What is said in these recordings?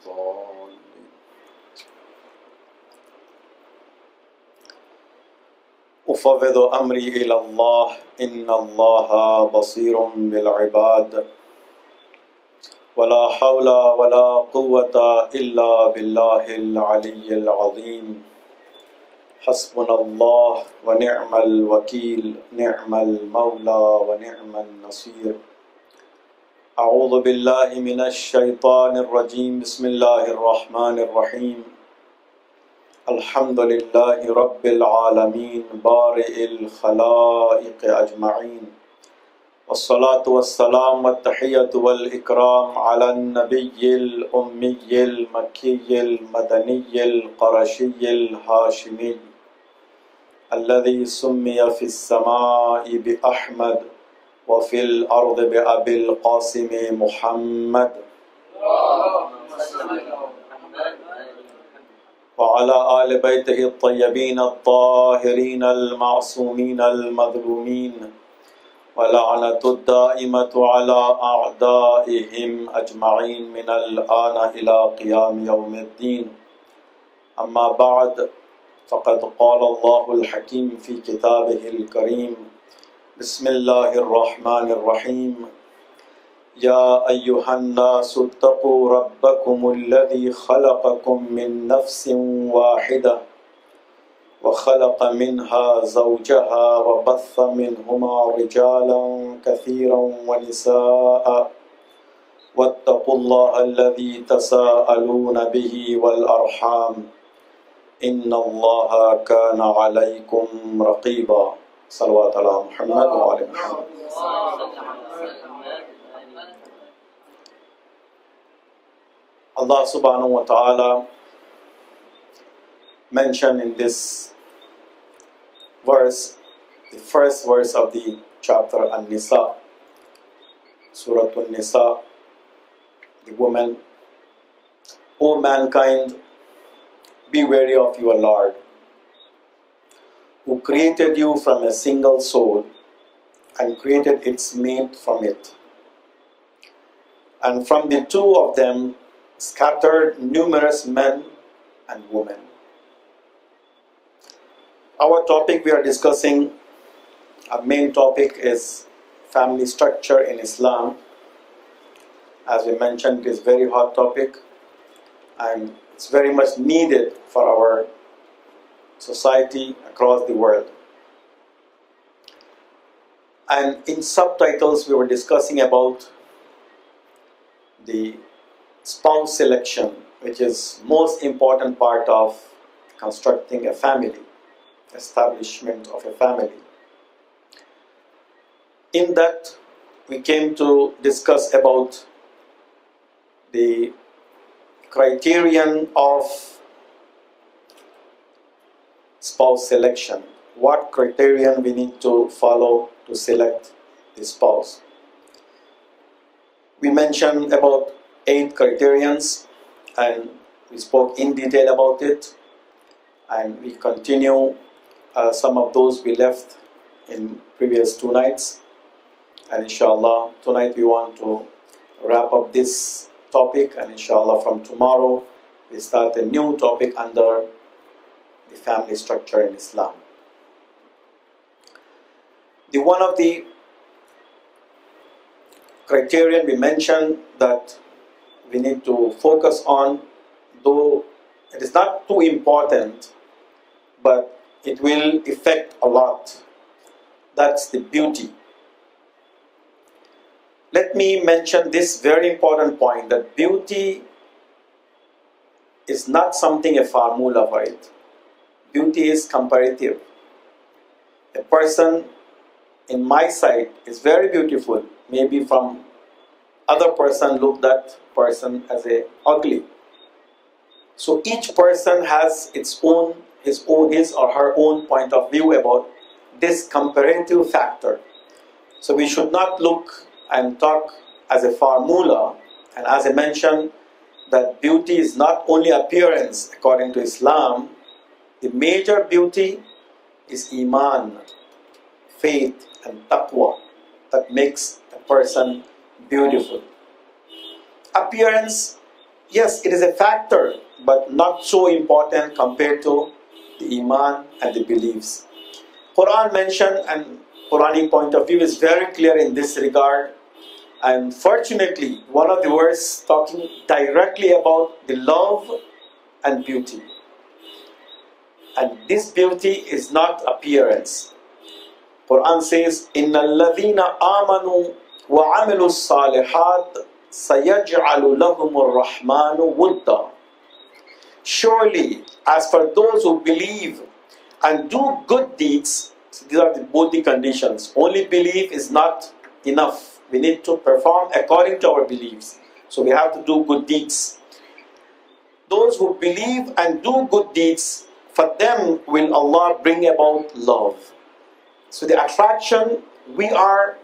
الضالين أفوض أمري إلى الله إن الله بصير بالعباد ولا حول ولا قوة إلا بالله العلي العظيم حسبنا الله ونعم الوكيل نعم المولى ونعم النصير أعوذ بالله من الشيطان الرجيم بسم الله الرحمن الرحيم الحمد لله رب العالمين بارئ الخلائق أجمعين والصلاة والسلام والتحية والإكرام على النبي الأمي المكي المدني القرشي الهاشمي الذي سمي في السماء بأحمد وفي الأرض بأبي القاسم محمد وعلى آل بيته الطيبين الطاهرين المعصومين المظلومين ولعنة الدائمة على أعدائهم أجمعين من الآن إلى قيام يوم الدين أما بعد فقد قال الله الحكيم في كتابه الكريم بسم الله الرحمن الرحيم يا أيها الناس اتقوا ربكم الذي خلقكم من نفس واحدة وخلق منها زوجها وبث منهما رجالا كثيرا ونساء واتقوا الله الذي تساءلون به والأرحام إن الله كان عليكم رقيبا صلوات على محمد وعلى محمد. Allah subhanahu wa ta'ala mentioned in this verse, the first verse of the chapter An-Nisa, Surah An-Nisa, the woman, O mankind, be wary of your Lord, who created you from a single soul and created its mate from it. And from the two of them scattered numerous men and women. Our topic we are discussing, our main topic is family structure in Islam. As we mentioned, it is a very hot topic and it's very much needed for our society across the world. And in subtitles we were discussing about the spouse selection, which is most important part of constructing a family, establishment of a family. In that, we came to discuss about the criterion of spouse selection. What criterion we need to follow to select the spouse. We mentioned about 8 criterions and we spoke in detail about it, and we continue some of those we left in previous 2 nights, and inshallah tonight we want to wrap up this topic, and inshallah from tomorrow we start a new topic under the family structure in Islam. One of the criterion we mentioned that we need to focus on, though it is not too important, but it will affect a lot. That's the beauty. Let me mention this very important point, that beauty is not something a formula for it. Beauty is comparative. A person in my sight is very beautiful, maybe from other person look that person as a ugly. So each person has his or her own point of view about this comparative factor. So we should not look and talk as a formula, and as I mentioned, that beauty is not only appearance according to Islam. The major beauty is iman, faith and taqwa that makes a person beautiful. Appearance Yes, it is a factor, but not so important compared to the iman and the beliefs. Quran mentioned, and Quranic point of view is very clear in this regard. And fortunately, one of the verses talking directly about the love and beauty. And this beauty is not appearance. Quran says, "Inna alladhina amanu wa amilu salihat sayaj'alu lahumur rahmanu wudda." Surely, as for those who believe and do good deeds, so these are both the conditions. Only belief is not enough. We need to perform according to our beliefs. So we have to do good deeds. Those who believe and do good deeds, for them will Allah bring about love. So the attraction, we are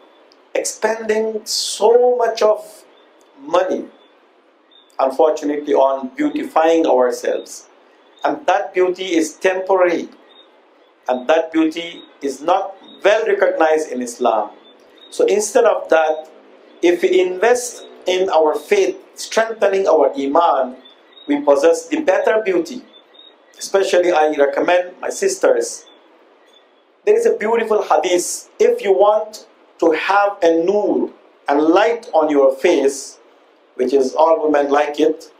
expending so much of money, unfortunately, on beautifying ourselves. And that beauty is temporary. And that beauty is not well recognized in Islam. So instead of that, if we invest in our faith, strengthening our iman, we possess the better beauty. Especially I recommend my sisters. There is a beautiful hadith. If you want to have a nur and light on your face, which is all women like it,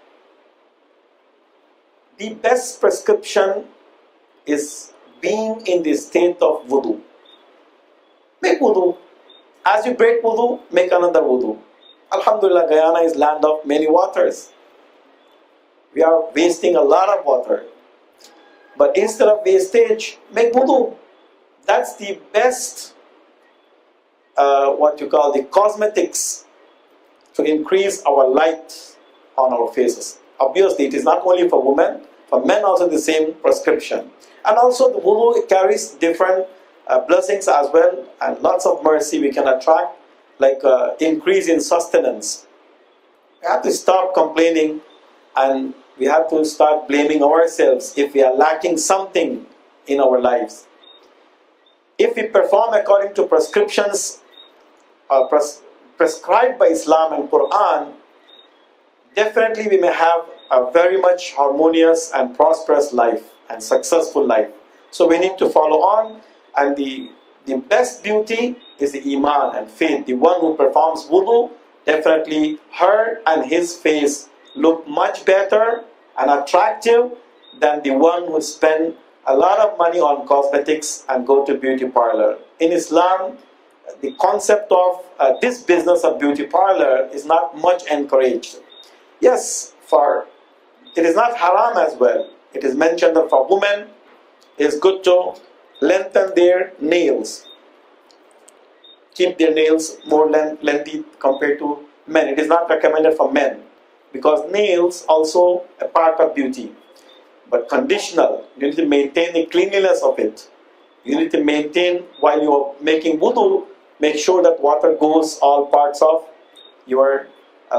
the best prescription is being in the state of wudu. Make wudu. As you break wudu, make another wudu. Alhamdulillah, Guyana is land of many waters. We are wasting a lot of water. But instead of wastage, make wudu. That's the best, what you call the cosmetics to increase our light on our faces. Obviously, it is not only for women, for men also the same prescription. And also the wudu carries different blessings as well, and lots of mercy we can attract, like increase in sustenance. We have to stop complaining, and we have to start blaming ourselves if we are lacking something in our lives. If we perform according to prescriptions prescribed by Islam and Quran, definitely we may have a very much harmonious and prosperous life and successful life. So we need to follow on, and the best beauty is the iman and faith. The one who performs wudu, definitely her and his face look much better and attractive than the one who spend a lot of money on cosmetics and go to beauty parlor. In Islam, the concept of this business of beauty parlor is not much encouraged. Yes, it is not haram as well. It is mentioned that for women, it is good to lengthen their nails. Keep their nails more lengthy compared to men. It is not recommended for men, because nails also a part of beauty. But conditional, you need to maintain the cleanliness of it. You need to maintain, while you are making wudu, make sure that water goes all parts of your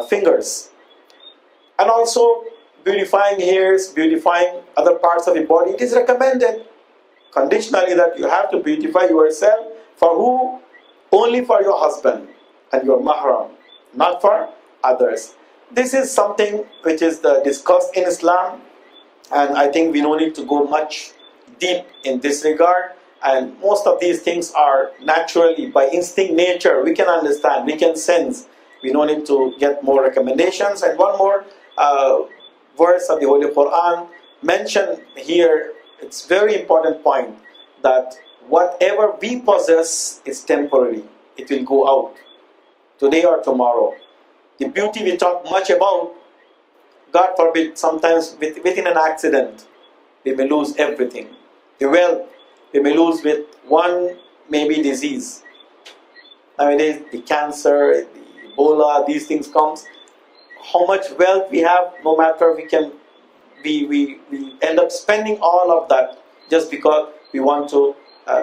fingers. And also beautifying hairs, beautifying other parts of your body. It is recommended conditionally that you have to beautify yourself. For who? Only for your husband and your mahram, not for others. This is something which is discussed in Islam, and I think we don't need to go much deep in this regard. And most of these things are naturally, by instinct nature, we can understand, we can sense. We don't need to get more recommendations. And one more verse of the Holy Quran mentioned here, it's very important point, that whatever we possess is temporary. It will go out today or tomorrow. The beauty we talk much about, God forbid, sometimes within an accident, we may lose everything. The wealth, we may lose with one maybe disease. Nowadays, the cancer, the Ebola, these things comes. How much wealth we have, no matter, we end up spending all of that just because we want to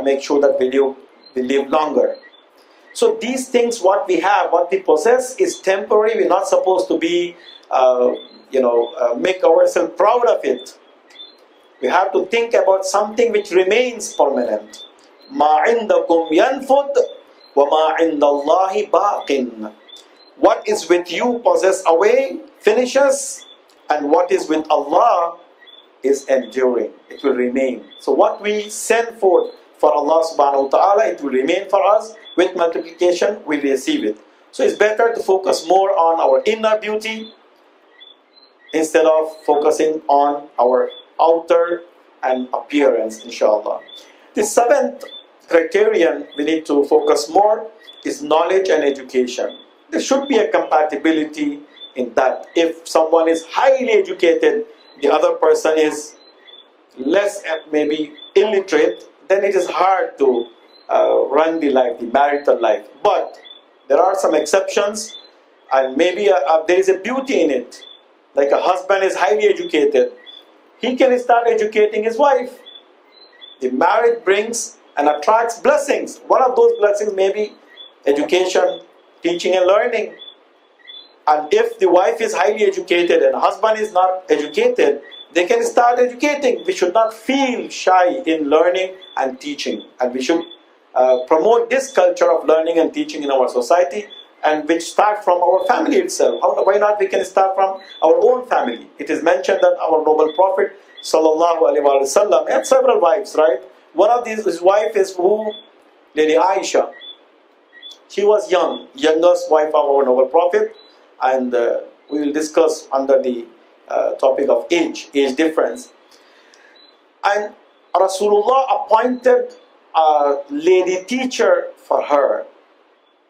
make sure that we live longer. So these things, what we have, what we possess, is temporary. We're not supposed to be, make ourselves proud of it. We have to think about something which remains permanent. مَا عِنْدَكُمْ يَنْفُدْ وَمَا عِنْدَ اللَّهِ بَاقٍ. What is with you possess away, finishes, And what is with Allah is enduring. It will remain. So what we send forth for Allah subhanahu wa ta'ala, it will remain for us. With multiplication, we receive it. So it's better to focus more on our inner beauty instead of focusing on our outer and appearance, inshallah. The seventh criterion we need to focus more is knowledge and education. There should be a compatibility in that. If someone is highly educated, the other person is less, maybe illiterate, then it is hard to run the life, the marital life. But there are some exceptions, and maybe there is a beauty in it. Like a husband is highly educated, he can start educating his wife. The marriage brings and attracts blessings. One of those blessings may be education, teaching and learning. And if the wife is highly educated and husband is not educated, they can start educating. We should not feel shy in learning and teaching. And we should promote this culture of learning and teaching in our society, and which start from our family itself. Why not we can start from our own family? It is mentioned that our noble Prophet sallallahu alaihi wasallam had several wives, right? One of these, his wife is who? Lady Aisha. She was young, youngest wife of our noble Prophet, and we will discuss under the topic of age difference. And Rasulullah appointed a lady teacher for her,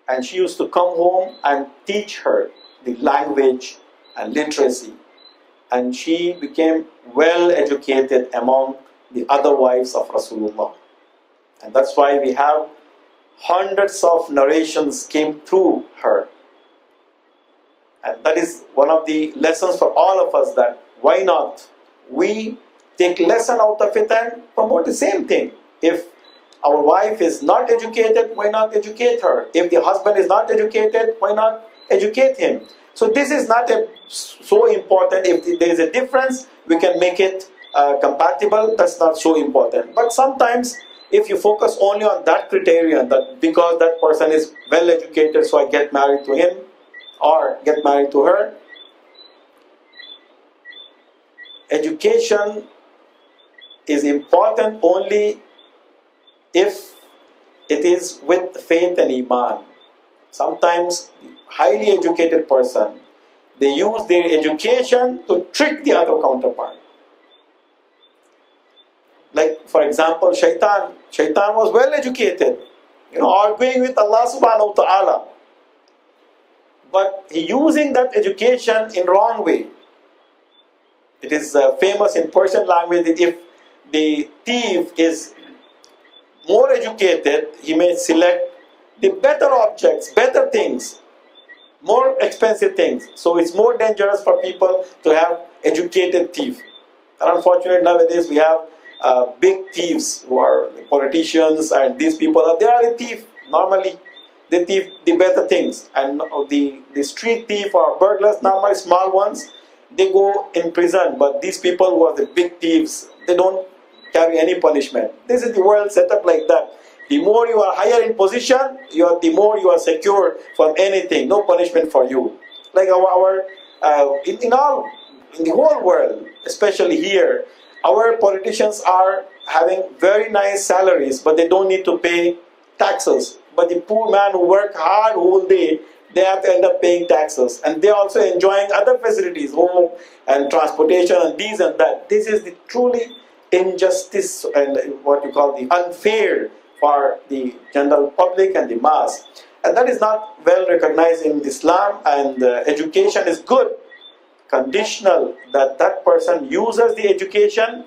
and she used to come home and teach her the language and literacy, and she became well educated among the other wives of Rasulullah. And that's why we have hundreds of narrations came through her. And that is one of the lessons for all of us, that why not we take lesson out of it and promote the same thing. If our wife is not educated, why not educate her? If the husband is not educated, why not educate him? So this is not so important. If there is a difference, we can make it compatible. That's not so important. But sometimes if you focus only on that criterion, that because that person is well educated, so I get married to him or get married to her. Education is important only if it is with faith and iman. Sometimes highly educated person, they use their education to trick the other counterpart. Like for example, Shaitan was well educated, arguing with Allah subhanahu wa ta'ala. But he using that education in wrong way. It is famous in Persian language that if the thief is more educated, he may select the better objects, better things, more expensive things. So it's more dangerous for people to have educated thief. And unfortunately nowadays we have big thieves who are politicians, and these people they are the thief. Normally they thief the better things, and the street thief or burglars, normally small ones, they go in prison. But these people who are the big thieves, they don't carry any punishment. This is the world set up like that. The more you are higher in position, the more you are secure from anything. No punishment for you. Like in the whole world, especially here, our politicians are having very nice salaries, but they don't need to pay taxes. But the poor man who work hard all day, they have to end up paying taxes. And they're also enjoying other facilities, home and transportation and these and that. This is the truly injustice and what you call the unfair for the general public and the mass. And that is not well recognized in Islam, and education is good, conditional that that person uses the education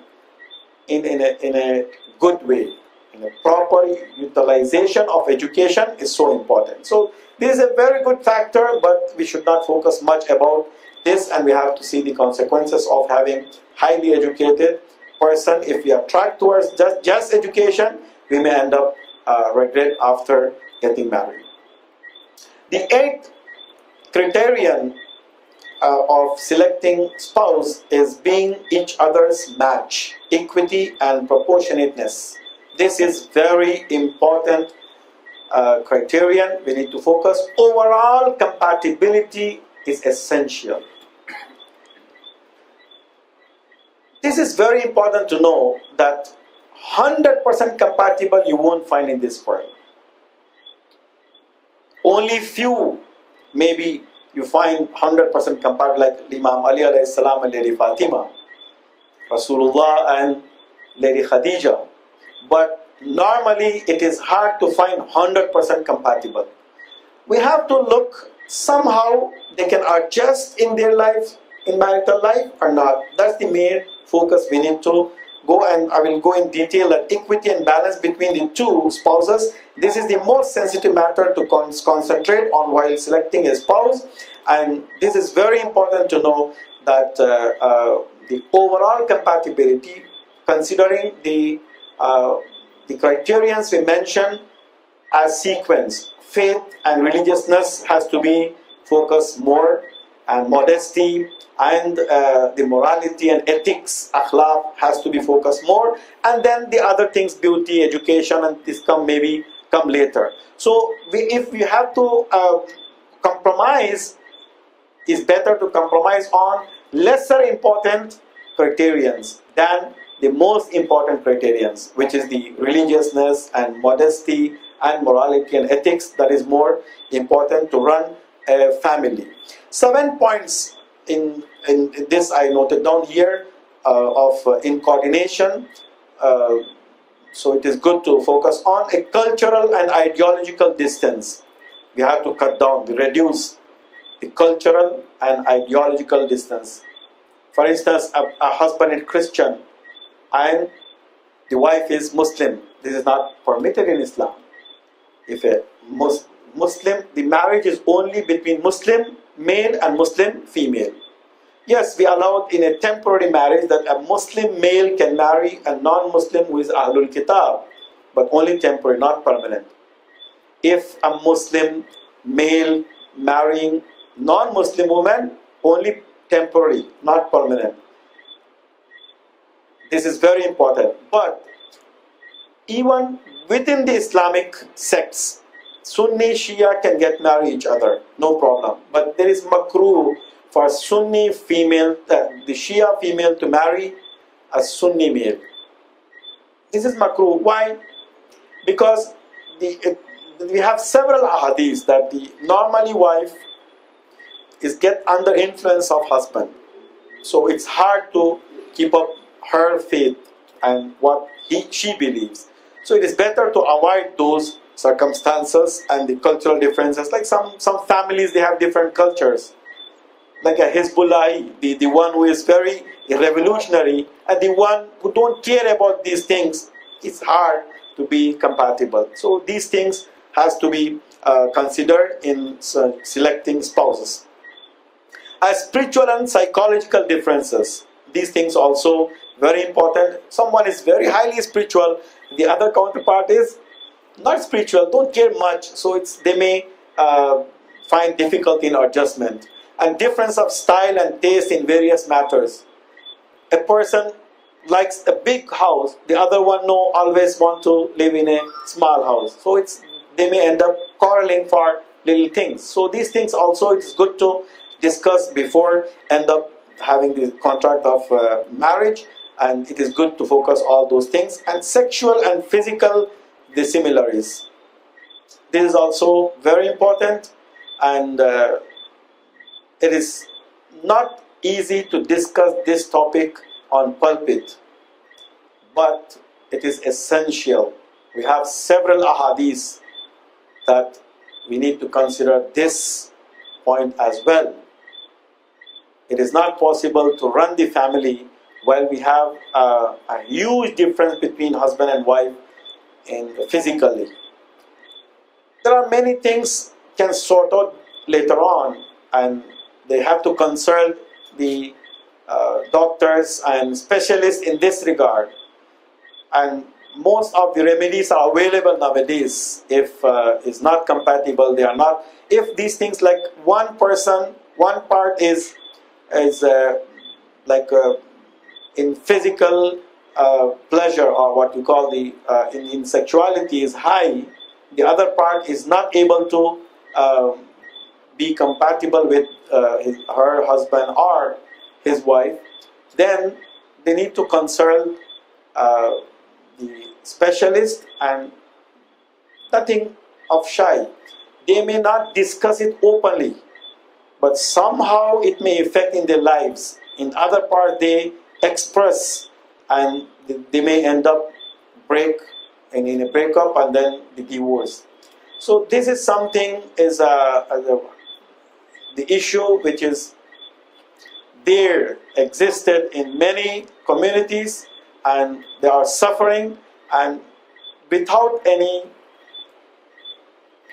in a good way. In a proper utilization of education is so important. So this is a very good factor, but we should not focus much about this, and we have to see the consequences of having highly educated person. If we are tracked towards just education, we may end up regret after getting married. The eighth criterion of selecting spouse is being each other's match, equity and proportionateness. This is very important criterion. We need to focus. Overall compatibility is essential. This is very important to know that 100% compatible you won't find in this world. Only few, maybe you find 100% compatible, like Imam Ali alayhi salam and Lady Fatima, Rasulullah and Lady Khadija. But normally it is hard to find 100% compatible. We have to look somehow they can adjust in their life, in marital life or not. That's the main focus we need to go, and I will go in detail that equity and balance between the two spouses. This is the most sensitive matter to concentrate on while selecting a spouse, and this is very important to know that the overall compatibility, considering the criterions we mentioned as sequence, faith and religiousness has to be focused more, and modesty and the morality and ethics, akhlaq, has to be focused more, and then the other things, beauty, education, and this come later. So if we have to compromise, it's better to compromise on lesser important criterions than the most important criterions, which is the religiousness and modesty and morality and ethics. That is more important to run a family. 7 points in this I noted down here in coordination. So it is good to focus on a cultural and ideological distance. We have to cut down, reduce the cultural and ideological distance. For instance, a husband is Christian and the wife is Muslim. This is not permitted in Islam. If a Muslim, the marriage is only between Muslim male and Muslim female. Yes, we allowed in a temporary marriage that a Muslim male can marry a non-Muslim who is Ahlul Kitab, but only temporary, not permanent. If a Muslim male marrying non-Muslim woman, only temporary, not permanent. This is very important. But even within the Islamic sects, Sunni, Shia can get married each other, no problem. But there is makruh for Sunni female, the Shia female to marry a Sunni male. This is makruh. Why? Because we have several ahadith that the normally wife is get under influence of husband. So it's hard to keep up her faith and what she believes. So it is better to avoid those circumstances and the cultural differences. Like some families, they have different cultures. Like a Hezbollah, the one who is very revolutionary, and the one who don't care about these things, it's hard to be compatible. So these things has to be considered in selecting spouses. As spiritual and psychological differences, these things also very important. Someone is very highly spiritual, the other counterpart is not spiritual, don't care much, so they may find difficulty in adjustment. And difference of style and taste in various matters. A person likes a big house, the other one always want to live in a small house. So they may end up quarreling for little things. So these things also, it's good to discuss before end up having the contract of marriage, and it is good to focus all those things. And sexual and physical dissimilarities. This is also very important, and it is not easy to discuss this topic on pulpit, but it is essential. We have several ahadith that we need to consider this point as well. It is not possible to run the family while we have a huge difference between husband and wife physically. There are many things can sort out later on, and they have to consult the doctors and specialists in this regard. And most of the remedies are available nowadays. If it's not compatible, they are not. If these things, like one part is in physical pleasure, or what you call in sexuality is high, the other part is not able to be compatible with her husband or his wife, then they need to consult the specialist, and nothing of shy. They may not discuss it openly, but somehow it may affect in their lives. In other part, they express, and they may end up in a breakup and then the divorce. So this is something is the issue which is there, existed in many communities, and they are suffering, and without any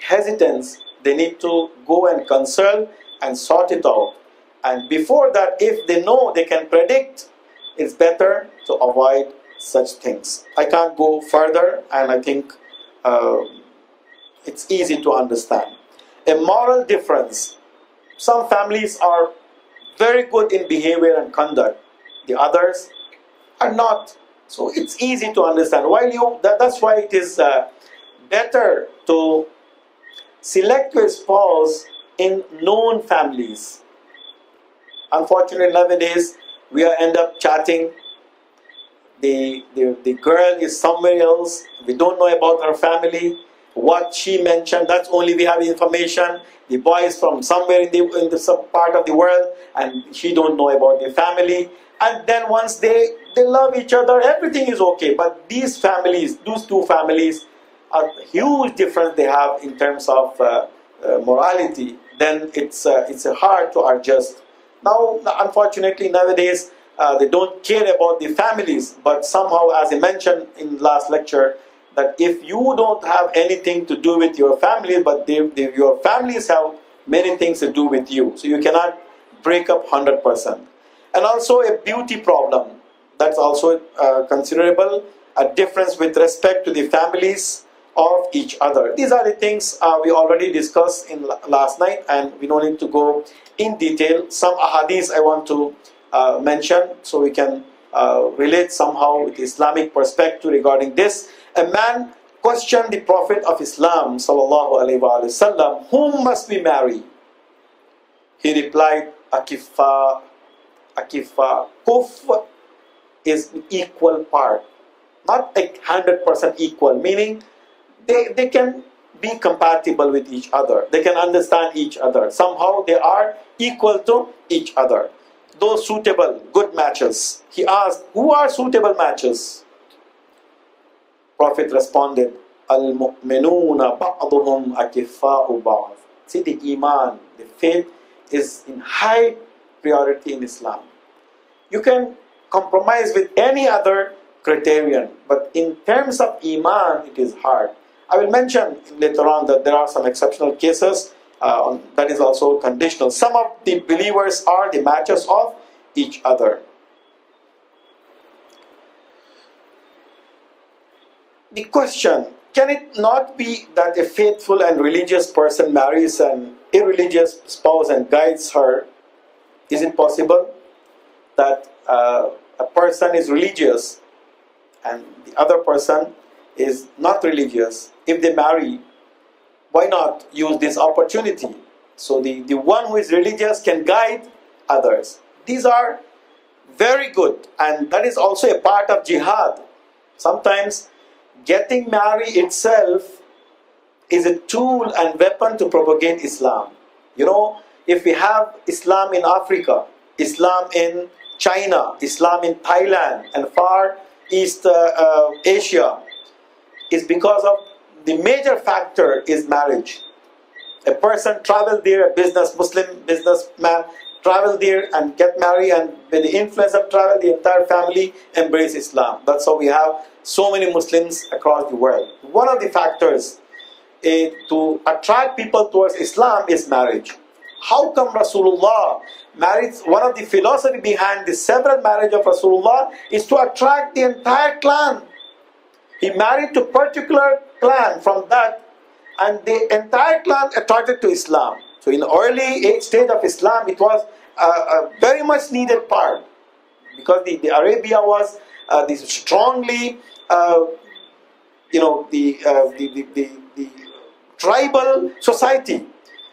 hesitance they need to go and consult and sort it out. And before that, if they know, they can predict, it's better to avoid such things. I can't go further, and I think it's easy to understand. A moral difference. Some families are very good in behavior and conduct, the others are not. So it's easy to understand. That's why it is better to select your spouse in known families. Unfortunately, nowadays we end up chatting. The girl is somewhere else. We don't know about her family. What she mentioned, that's only we have information. The boy is from somewhere in the some part of the world, and she don't know about the family. And then once they love each other, everything is okay. But these two families, are huge difference they have in terms of morality. Then it's hard to adjust. Now, unfortunately, nowadays they don't care about the families. But somehow, as I mentioned in last lecture, that if you don't have anything to do with your family, but your families have many things to do with you, so you cannot break up 100%. And also a beauty problem, that's also considerable, a difference with respect to the families of each other. These are the things we already discussed in last night, and we don't need to go in detail. Some ahadith I want to mention, so we can relate somehow with Islamic perspective regarding this. A man questioned the Prophet of Islam sallallahu alaihi wasallam, whom must we marry? He replied, Akifa. Kuf is equal part, not 100% equal, meaning they can be compatible with each other. They can understand each other. Somehow they are equal to each other. Those suitable, good matches. He asked, who are suitable matches? Prophet responded, Al-mu'minuna ba'duhum akifa'u ba'd. See, the iman, the faith is in high priority in Islam. You can compromise with any other criterion, but in terms of iman, it is hard. I will mention later on that there are some exceptional cases that is also conditional. Some of the believers are the matches of each other. The question, can it not be that a faithful and religious person marries an irreligious spouse and guides her? Is it possible that a person is religious and the other person is not religious? If they marry, why not use this opportunity? So the one who is religious can guide others. These are very good, and that is also a part of jihad. Sometimes getting married itself is a tool and weapon to propagate Islam. You know, if we have Islam in Africa, Islam in China, Islam in Thailand and Far East Asia, is because of the major factor is marriage. A person travel there, a Muslim businessman travel there and get married, and with the influence of travel, the entire family embrace Islam. That's how we have so many Muslims across the world. One of the factors to attract people towards Islam is marriage. How come Rasulullah married? One of the philosophy behind the several marriage of Rasulullah is to attract the entire clan. He married to particular clan from that, and the entire clan attracted to Islam. So in the early stage of Islam, it was a very much needed part, because the Arabia was this strongly, the tribal society.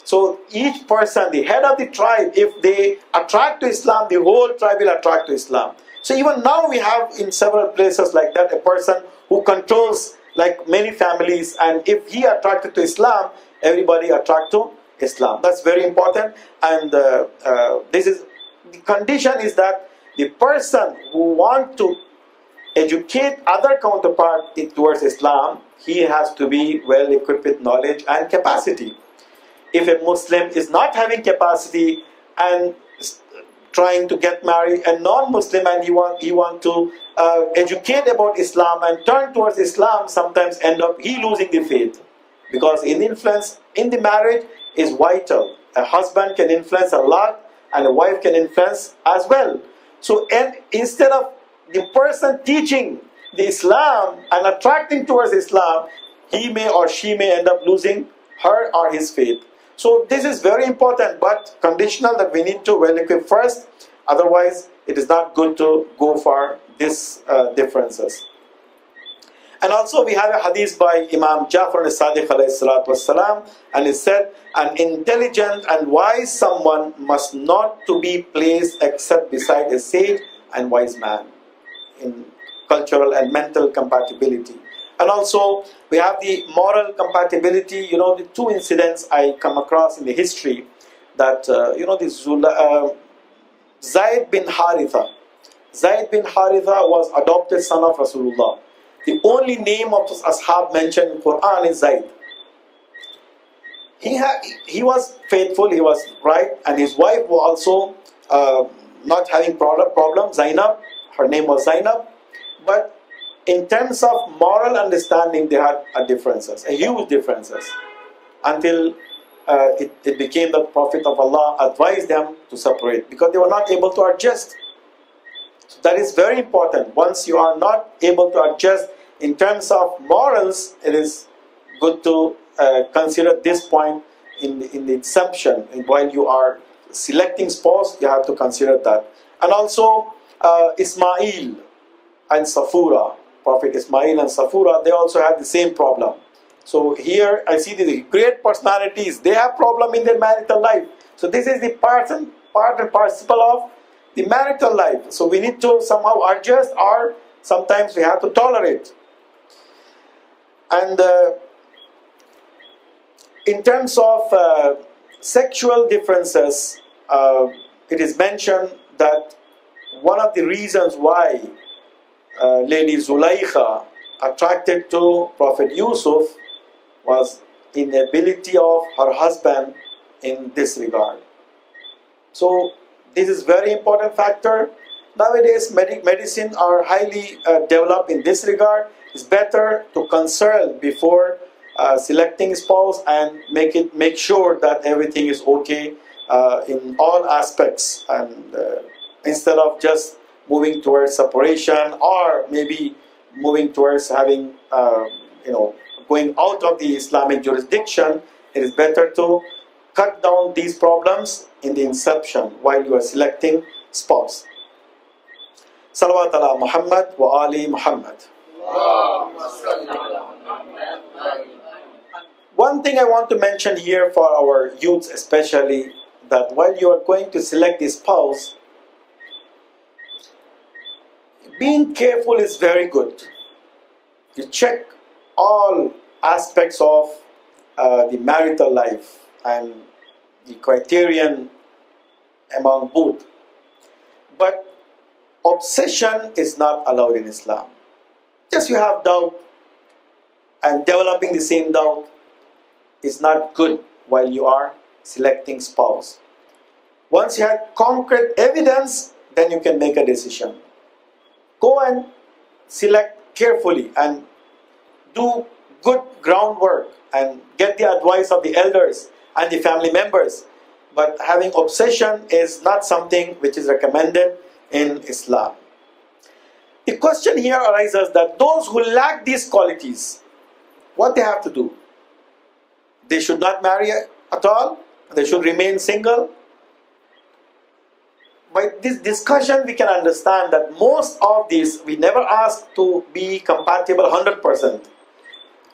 So each person, the head of the tribe, if they attract to Islam, the whole tribe will attract to Islam. So even now we have in several places like that a person who controls like many families, and if he attracted to Islam, everybody attract to Islam. That's very important. And this is the condition, is that the person who want to educate other counterpart towards Islam, he has to be well equipped with knowledge and capacity. If a Muslim is not having capacity and trying to get married a non-Muslim, and he want to educate about Islam and turn towards Islam, sometimes end up he losing the faith, because in influence in the marriage is vital. A husband can influence a lot, and a wife can influence as well. So, and instead of the person teaching the Islam and attracting towards Islam, he may or she may end up losing her or his faith. So this is very important, but conditional, that we need to well equip first. Otherwise, it is not good to go for these differences. And also we have a hadith by Imam Jafar al-Sadiq alayhi salatu wassalam, and it said, an intelligent and wise someone must not to be placed except beside a sage and wise man, in cultural and mental compatibility. And also we have the moral compatibility. You know, the two incidents I come across in the history, that you know, this Zayd bin Haritha. Zayd bin Haritha was adopted son of Rasulullah. The only name of this ashab mentioned in Quran is Zayd. He was faithful, he was right, and his wife was also not having problem. Zainab, her name was Zainab, but in terms of moral understanding, they had differences, huge differences, until it became the Prophet of Allah advised them to separate, because they were not able to adjust. So that is very important. Once you are not able to adjust in terms of morals, it is good to consider this point in the exemption. While you are selecting spouse, you have to consider that. And also Ismail and Safura, Prophet Ismail and Safura, they also had the same problem. So here I see the great personalities, they have problem in their marital life. So this is the part and parcel of the marital life. So we need to somehow adjust, or sometimes we have to tolerate. And in terms of sexual differences, it is mentioned that one of the reasons why Lady Zulaykha attracted to Prophet Yusuf was inability of her husband in this regard. So this is very important factor. Nowadays medicine are highly developed in this regard. It's better to consult before selecting spouse and make sure that everything is okay in all aspects, and instead of just moving towards separation, or maybe moving towards having going out of the Islamic jurisdiction, it is better to cut down these problems in the inception while you are selecting spouse. Salawat ala Muhammad wa ali Muhammad. One thing I want to mention here for our youths especially, that while you are going to select the spouse, being careful is very good. You check all aspects of the marital life and the criterion among both. But obsession is not allowed in Islam. Just you have doubt, and developing the same doubt is not good while you are selecting spouse. Once you have concrete evidence, then you can make a decision. Go and select carefully and do good groundwork and get the advice of the elders and the family members. But having obsession is not something which is recommended in Islam. The question here arises that those who lack these qualities, what they have to do? They should not marry at all? They should remain single? By this discussion we can understand that most of these, we never ask to be compatible 100%,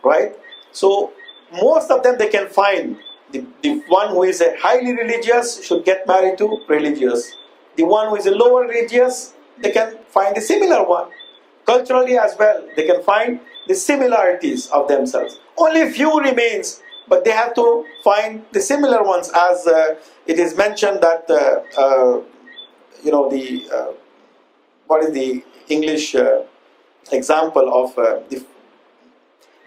right? So most of them they can find. The one who is a highly religious should get married to religious. The one who is a lower religious they can find a similar one. Culturally as well, they can find the similarities of themselves. Only few remains, but they have to find the similar ones, as it is mentioned that what is the English example of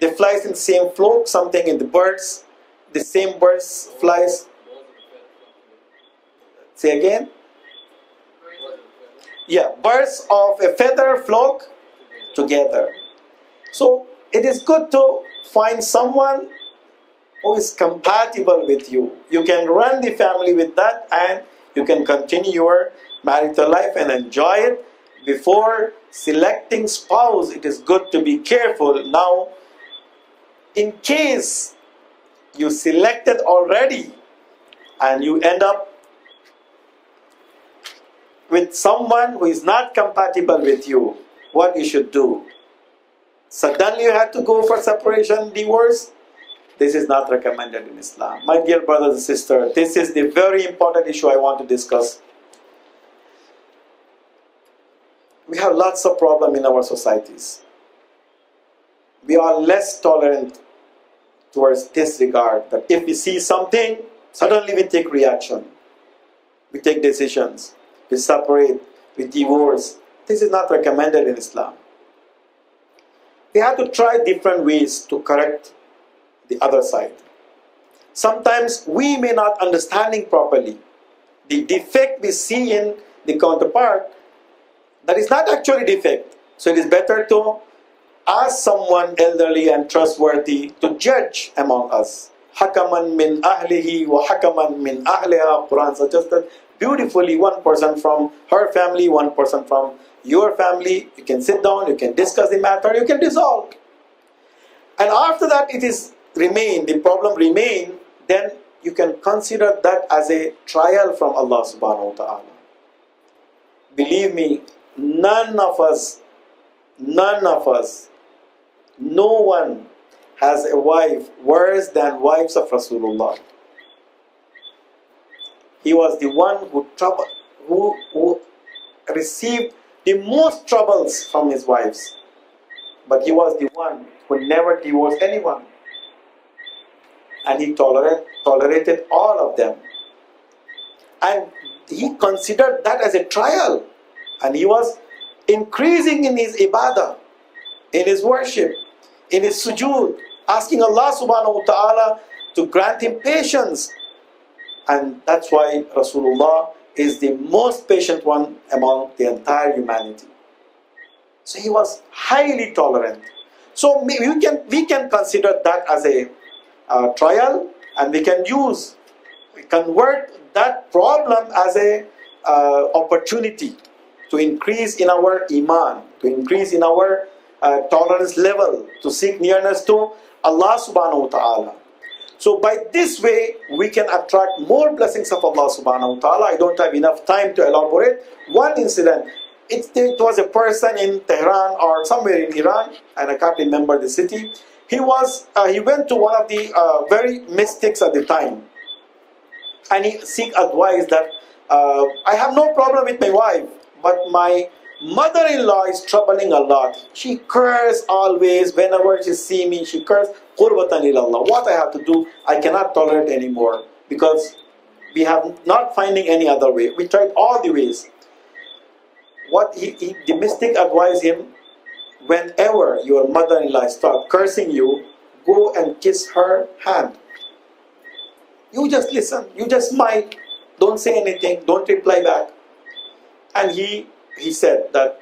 the flies in the same flock, something in the birds, the same birds flies. Say again. Yeah, birds of a feather flock together. So it is good to find someone who is compatible with you. You can run the family with that, and you can continue your marital life and enjoy it. Before selecting spouse, it is good to be careful. Now, in case you selected already and you end up with someone who is not compatible with you, what you should do? Suddenly you have to go for separation, divorce? This is not recommended in Islam. My dear brothers and sisters, this is the very important issue I want to discuss. We have lots of problems in our societies. We are less tolerant towards this regard, that if we see something, suddenly we take reaction. We take decisions. We separate. We divorce. This is not recommended in Islam. We have to try different ways to correct the other side. Sometimes we may not understanding properly the defect we see in the counterpart, that is not actually defect. So it is better to ask someone elderly and trustworthy to judge among us. Hakaman min ahlihi wa hakaman min ahliha. Quran suggested beautifully, one person from her family, one person from your family. You can sit down, you can discuss the matter, you can resolve. And after that the problem remain, then you can consider that as a trial from Allah subhanahu wa ta'ala. Believe me, none of us, no one has a wife worse than wives of Rasulullah. He was the one who received the most troubles from his wives. But he was the one who never divorced anyone. And he tolerated all of them. And he considered that as a trial. And he was increasing in his ibadah, in his worship, in his sujood, asking Allah subhanahu wa ta'ala to grant him patience. And that's why Rasulullah is the most patient one among the entire humanity. So he was highly tolerant. So we can consider that as a trial, and we can convert that problem as a opportunity to increase in our iman, to increase in our tolerance level, to seek nearness to Allah subhanahu wa ta'ala. So by this way, we can attract more blessings of Allah subhanahu wa ta'ala. I don't have enough time to elaborate. One incident, it was a person in Tehran or somewhere in Iran, and I can't remember the city. He went to one of the very mystics at the time, and he seek advice that I have no problem with my wife, but my mother-in-law is troubling a lot. She curses always. Whenever she see me, she curses. Qurbatan ilallah. What I have to do, I cannot tolerate anymore, because we have not finding any other way. We tried all the ways. What the mystic advised him: whenever your mother-in-law starts cursing you, go and kiss her hand. You just listen. You just smile. Don't say anything. Don't reply back. And he said that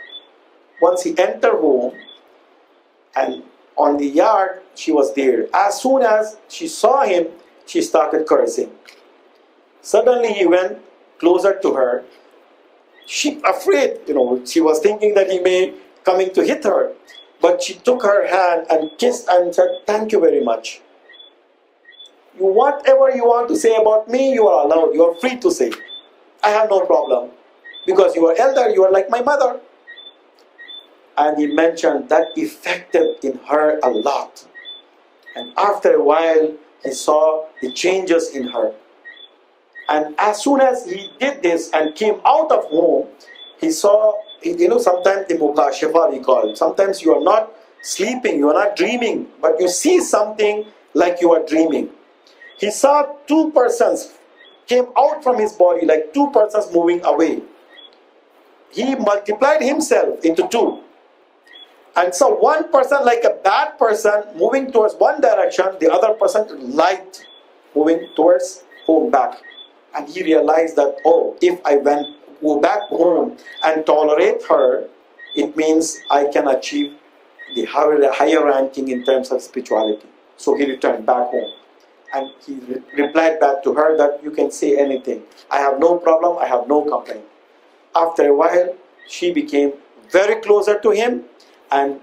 once he entered home, and on the yard she was there. As soon as she saw him, she started cursing. Suddenly he went closer to her. She afraid, she was thinking that he may coming to hit her. But she took her hand and kissed and said, "Thank you very much. Whatever you want to say about me, you are allowed. You are free to say. I have no problem. Because you are elder, you are like my mother." And he mentioned that affected in her a lot. And after a while, he saw the changes in her. And as soon as he did this and came out of home, he saw sometimes the mukashafa we call. Sometimes you are not sleeping, you are not dreaming, but you see something like you are dreaming. He saw two persons came out from his body, like two persons moving away. He multiplied himself into two. And so one person, like a bad person, moving towards one direction, the other person light, moving towards home back. And he realized that, oh, if I go back home and tolerate her, it means I can achieve the higher ranking in terms of spirituality. So he returned back home. And he replied back to her that you can say anything. I have no problem, I have no complaint. After a while, she became very closer to him, and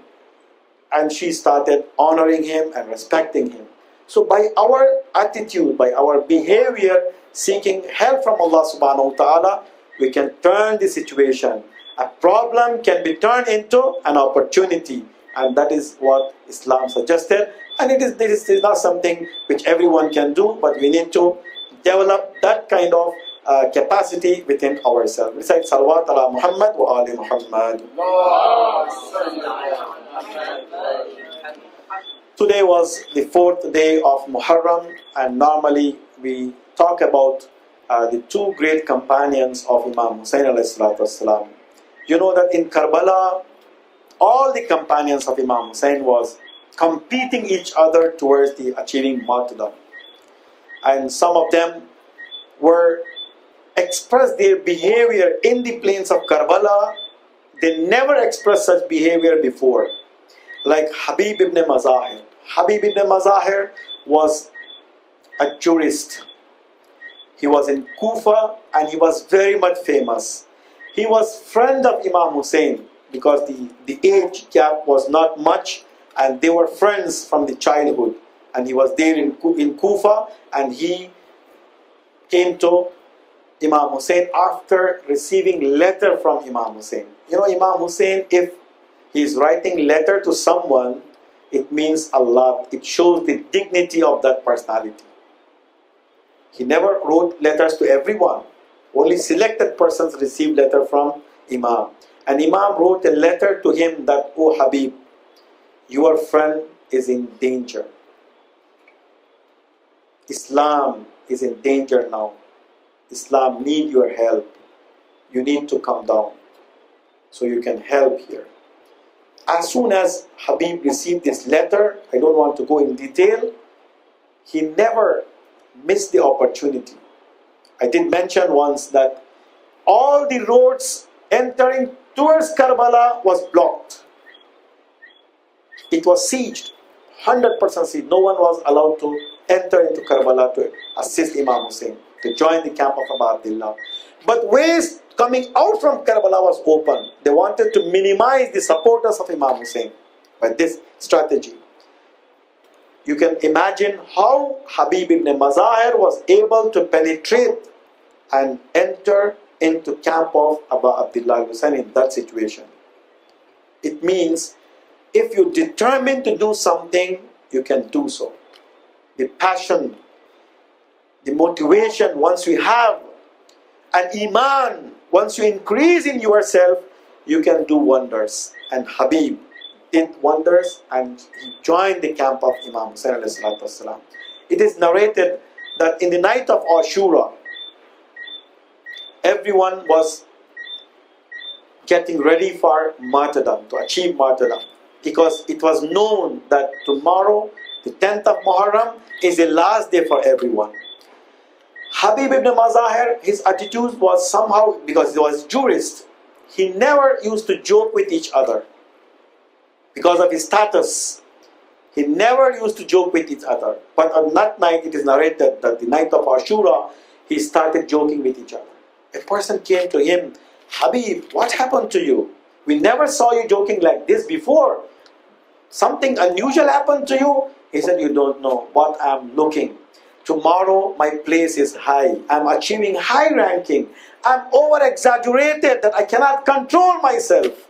she started honoring him and respecting him. So by our attitude, by our behavior, seeking help from Allah subhanahu wa ta'ala, we can turn the situation. A problem can be turned into an opportunity. And that is what Islam suggested. And this is not something which everyone can do, but we need to develop that kind of capacity within ourselves. Recite Salawat ala Muhammad wa ali Muhammad. Today was the 4th day of Muharram, and normally we talk about the two great companions of Imam Hussain alayhi salatu wasalam. You know that in Karbala, all the companions of Imam Hussain was competing each other towards the achieving martyrdom. And some of them were expressed their behavior in the plains of Karbala. They never expressed such behavior before. Like Habib ibn Mazahir. Habib ibn Mazahir was a jurist. He was in Kufa and he was very much famous. He was friend of Imam Hussain because the age gap was not much, and they were friends from the childhood. And he was there in Kufa, and he came to Imam Hussain after receiving letter from Imam Hussain. You know, Imam Hussain, if he is writing letter to someone, it means a lot. It shows the dignity of that personality. He never wrote letters to everyone. Only selected persons received letter from Imam. And Imam wrote a letter to him that, oh Habib, your friend is in danger. Islam is in danger now. Islam need your help. You need to come down so you can help here. As soon as Habib received this letter, I don't want to go in detail, he never missed the opportunity. I did mention once that all the roads entering towards Karbala was blocked. It was sieged, 100% sieged. No one was allowed to enter into Karbala to assist Imam Hussain, to join the camp of Abu Abdullah. But ways coming out from Karbala was open. They wanted to minimize the supporters of Imam Hussain by this strategy. You can imagine how Habib ibn Mazahir was able to penetrate and enter into camp of Abu Abdullah Hussain in that situation. It means if you determine to do something, you can do so. The passion, the motivation, once you have an iman, once you increase in yourself, you can do wonders. And Habib did wonders, and he joined the camp of Imam Hussain alayhi salatu wasalam. It is narrated that in the night of Ashura, everyone was getting ready for martyrdom, to achieve martyrdom, because it was known that tomorrow, the 10th of Muharram, is the last day for everyone. Habib ibn Mazahir, his attitude was somehow, because he was jurist, he never used to joke with each other. Because of his status, he never used to joke with each other. But on that night, it is narrated that the night of Ashura, he started joking with each other. A person came to him, Habib, what happened to you? We never saw you joking like this before. Something unusual happened to you? He said, you don't know what I'm looking. Tomorrow my place is high. I'm achieving high ranking. I'm over-exaggerated that I cannot control myself.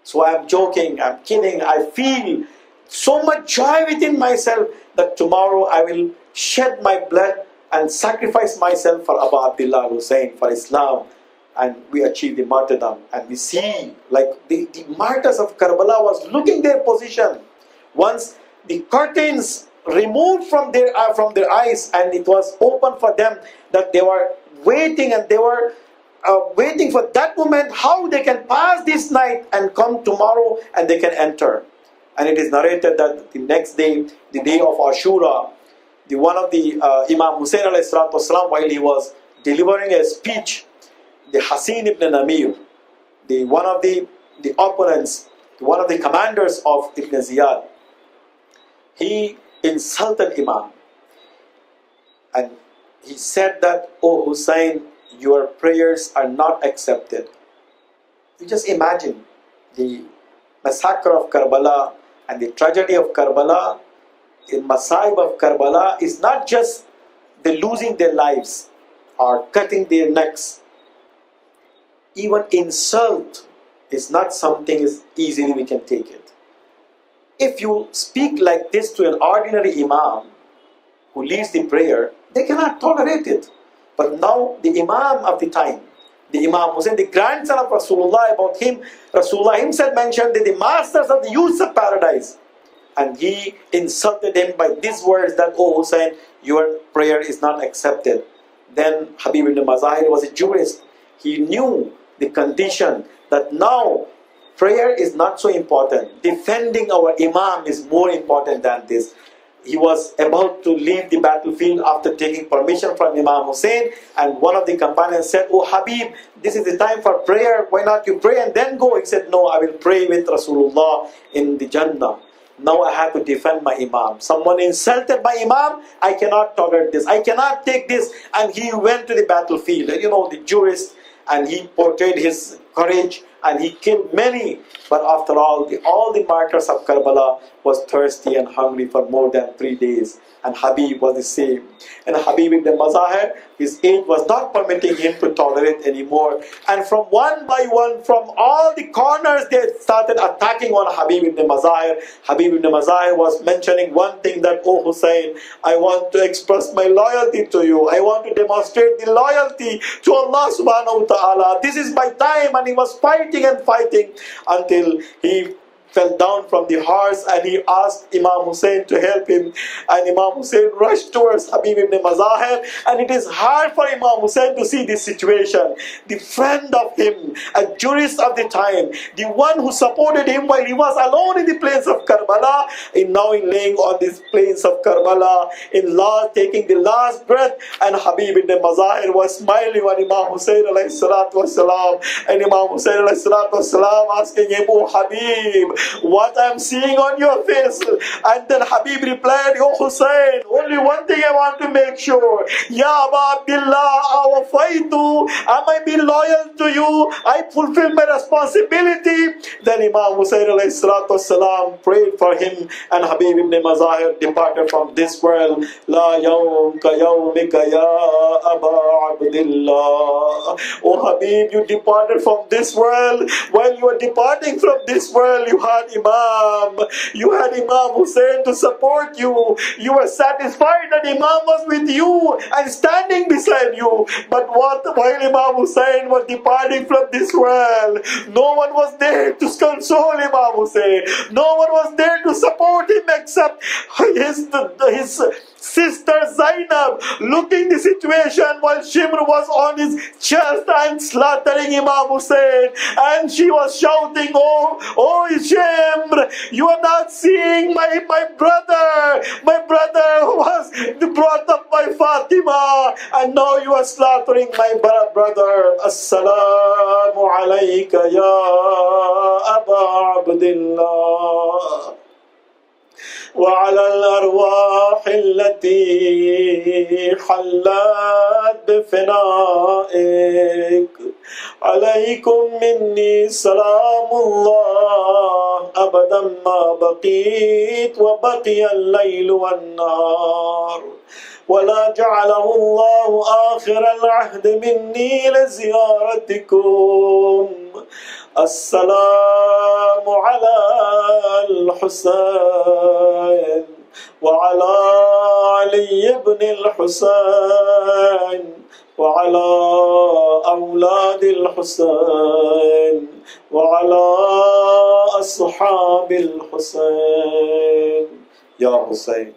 So I'm joking, I'm kidding. I feel so much joy within myself that tomorrow I will shed my blood and sacrifice myself for Abu Abdullah Hussain, for Islam. and we achieve the martyrdom. And we see like the martyrs of Karbala was looking their position. Once the curtains removed from their eyes, and it was open for them, that they were waiting, and they were waiting for that moment, how they can pass this night and come tomorrow and they can enter. And it is narrated that the next day, the day of Ashura, one of the Imam Hussein alayhi salatu wasalam, while he was delivering a speech, the Hasin ibn Namir, one of the opponents, one of the commanders of Ibn Ziyad, he insulted Imam, and he said that, "Oh Hussein, your prayers are not accepted." You just imagine the massacre of Karbala and the tragedy of Karbala. The Masaib of Karbala is not just the losing their lives or cutting their necks. Even insult is not something as easily we can take it. If you speak like this to an ordinary imam who leads the prayer, they cannot tolerate it. But now the imam of the time, the Imam Hussein, the grandson of Rasulullah, about him, Rasulullah himself mentioned that the masters of the youths of paradise. And he insulted him by these words that, "Oh Hussein, your prayer is not accepted." Then Habib ibn Mazahir was a jurist. He knew the condition that now prayer is not so important. Defending our imam is more important than this. He was about to leave the battlefield after taking permission from Imam Hussein, and one of the companions said, "Oh Habib, this is the time for prayer. Why not you pray and then go?" He said, "No, I will pray with Rasulullah in the Jannah. Now I have to defend my imam. Someone insulted my imam. I cannot tolerate this. I cannot take this." And he went to the battlefield. You know, the jurist, and he portrayed his courage, and he killed many. But after all the martyrs of Karbala was thirsty and hungry for more than 3 days. And Habib was the same. And Habib ibn Mazahir, his age was not permitting him to tolerate anymore. And from one by one, from all the corners, they started attacking on Habib ibn Mazahir. Habib ibn Mazahir was mentioning one thing, that, "Oh Hussein, I want to express my loyalty to you. I want to demonstrate the loyalty to Allah subhanahu wa ta'ala. This is my time." And he was fighting and fighting until he fell down from the horse, and he asked Imam Hussein to help him. And Imam Hussein rushed towards Habib ibn Mazahir, and it is hard for Imam Hussein to see this situation. The friend of him, a jurist of the time, the one who supported him while he was alone in the plains of Karbala, now laying on these plains of Karbala, taking the last breath, and Habib ibn Mazahir was smiling on Imam Hussein alayhi salatu wasalam, and Imam Hussein alayhi salatu wasalam asking him, "Oh Habib, what I'm seeing on your face?" And then Habib replied, "Oh Hussein, only one thing I want to make sure. Ya Aba Abdullah, am I being loyal to you? I fulfill my responsibility." Then Imam Hussein alayhi salatu wasalam prayed for him, and Habib ibn Mazahir departed from this world. La yawm ka yawmika ya Aba Abdullah. Oh Habib, you departed from this world. While you were departing from this world, you had Imam Hussein to support you. You were satisfied that Imam was with you and standing beside you. But while Imam Hussein was departing from this world, no one was there to console Imam Hussein. No one was there to support him except his sister Zainab, looking the situation while Shimr was on his chest and slaughtering Imam Hussein, and she was shouting, "Oh Shimr, you are not seeing my brother who was brought up by Fatima, and now you are slaughtering my brother. Assalamu alayka ya Aba Abdullah. وعلى الأرواح التي حلت بفنائك عليكم مني سلام الله أبدا ما بقيت وبقي الليل والنهار ولا جعله الله آخر العهد مني لزيارتكم السلام على الحسين وعلى علي بن الحسين وعلى أولاد أولاد الحسين وعلى أصحاب الحسين. يا حسين